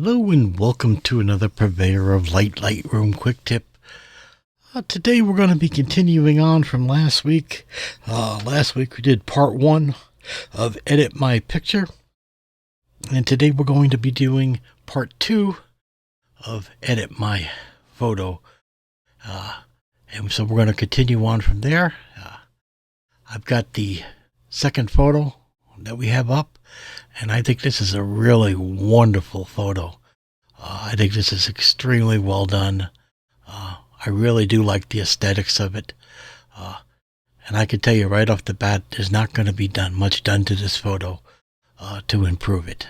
Hello and welcome to another Purveyor of Lightroom quick tip. Today we're going to be continuing on from last week. Last week we did part 1 of Edit My Picture. And today we're going to be doing part 2 of Edit My Photo. And so we're going to continue on from there. I've got the second photo that we have up, and I think this is a really wonderful photo. I think this is extremely well done. I really do like the aesthetics of it. And I can tell you right off the bat, there's not going to be much done to this photo to improve it.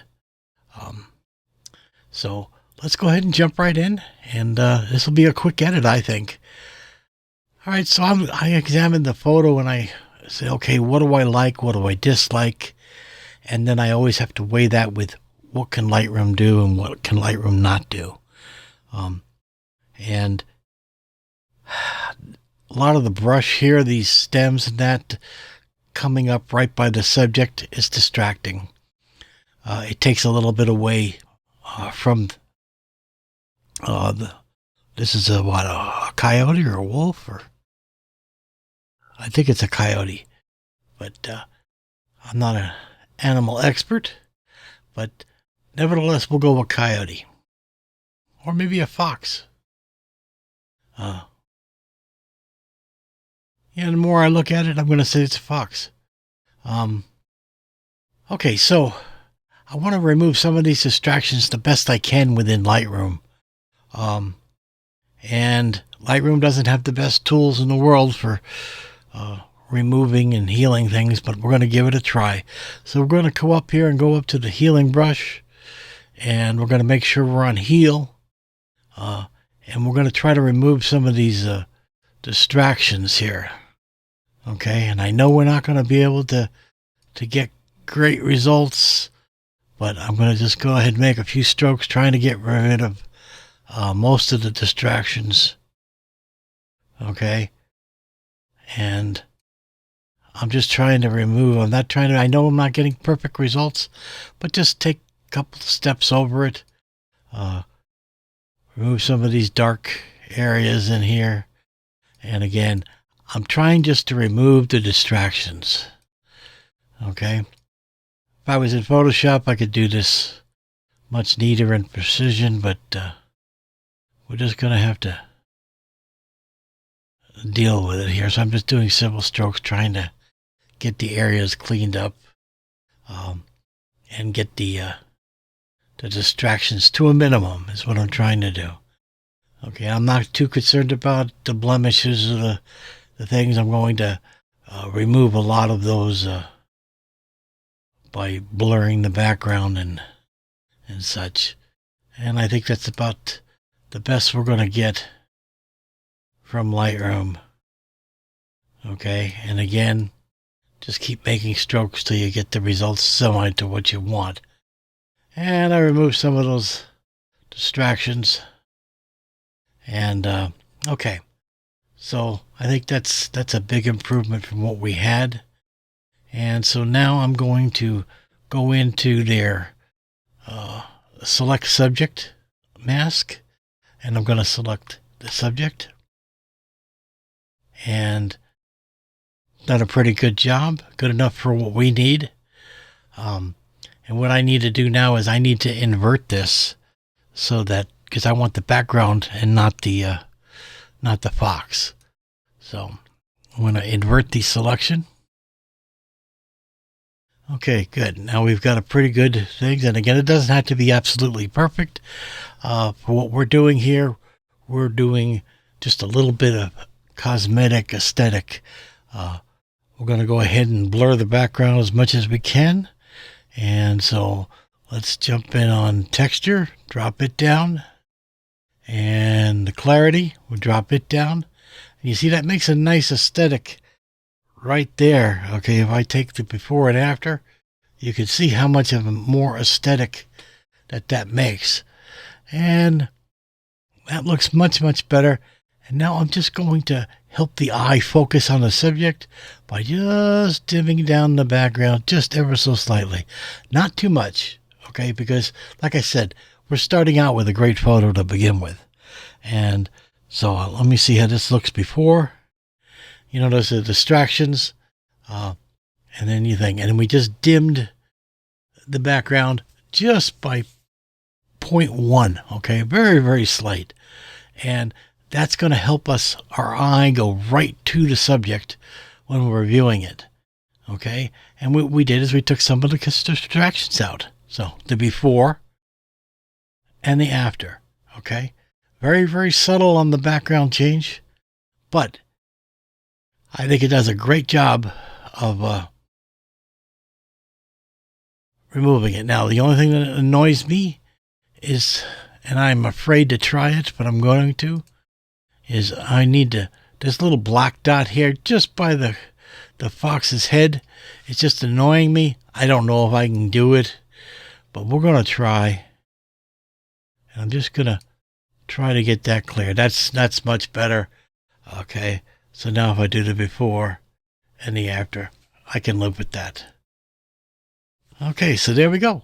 So let's go ahead and jump right in, and this will be a quick edit, I think. All right, so I examined the photo and I said, okay, what do I like? What do I dislike? And then I always have to weigh that with what can Lightroom do and what can Lightroom not do. And a lot of the brush here, these stems and that coming up right by the subject is distracting. It takes a little bit away from this is a coyote or a wolf, or I think it's a coyote, but I'm not an animal expert, but nevertheless we'll go with coyote, or maybe a fox. Yeah, the more I look at it, I'm going to say it's a fox. Okay, so I want to remove some of these distractions the best I can within Lightroom. And Lightroom doesn't have the best tools in the world for removing and healing things, but we're going to give it a try. So we're going to go up here and go up to the healing brush, and we're going to make sure we're on heal. And we're going to try to remove some of these distractions here. Okay, and I know we're not going to be able to get great results, but I'm going to just go ahead and make a few strokes trying to get rid of most of the distractions. Okay, and I'm just trying to remove, I know I'm not getting perfect results, but just take a couple of steps over it. Remove some of these dark areas in here. And again, I'm trying just to remove the distractions. Okay. If I was in Photoshop, I could do this much neater and precision, but we're just going to have to deal with it here. So I'm just doing simple strokes, trying to get the areas cleaned up, and get the distractions to a minimum is what I'm trying to do. Okay, I'm not too concerned about the blemishes or the things. I'm going to remove a lot of those by blurring the background and such. And I think that's about the best we're going to get from Lightroom. Okay, and again, just keep making strokes till you get the results similar to what you want. And I removed some of those distractions. And okay, so I think that's a big improvement from what we had. And so now I'm going to go into their select subject mask, and I'm going to select the subject. And done a pretty good job, good enough for what we need. And what I need to do now is I need to invert this so that, because I want the background and not the fox. So I'm going to invert the selection. Okay, good. Now we've got a pretty good thing. And again, it doesn't have to be absolutely perfect. For what we're doing here, we're doing just a little bit of cosmetic aesthetic. We're going to go ahead and blur the background as much as we can. And so let's jump in on texture, drop it down. And the clarity, we'll drop it down. And you see that makes a nice aesthetic right there. Okay, if I take the before and after, you can see how much of a more aesthetic that makes. And that looks much, much better. And now I'm just going to help the eye focus on the subject by just dimming down the background just ever so slightly. Not too much, okay? Because, like I said, we're starting out with a great photo to begin with. And so let me see how this looks before. You notice the distractions, and then you think, and we just dimmed the background just by 0.1, okay? Very, very slight. And that's going to help us, our eye, go right to the subject when we're viewing it, okay? And what we did is we took some of the distractions out. So the before and the after, okay? Very, very subtle on the background change, but I think it does a great job of removing it. Now, the only thing that annoys me is, and I'm afraid to try it, but I'm going to, is I need to, this little black dot here just by the fox's head. It's just annoying me. I don't know if I can do it, but we're going to try. And I'm just going to try to get that clear. That's much better. Okay. So now if I do the before and the after, I can live with that. Okay. So there we go.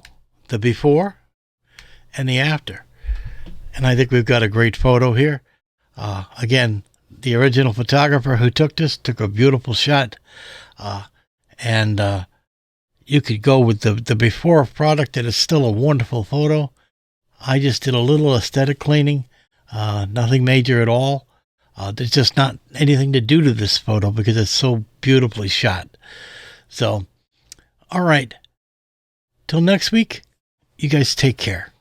The before and the after. And I think we've got a great photo here. Again, the original photographer who took this took a beautiful shot. And you could go with the before product that is still a wonderful photo. I just did a little aesthetic cleaning. Nothing major at all. There's just not anything to do to this photo because it's so beautifully shot. So, all right. Till next week, you guys take care.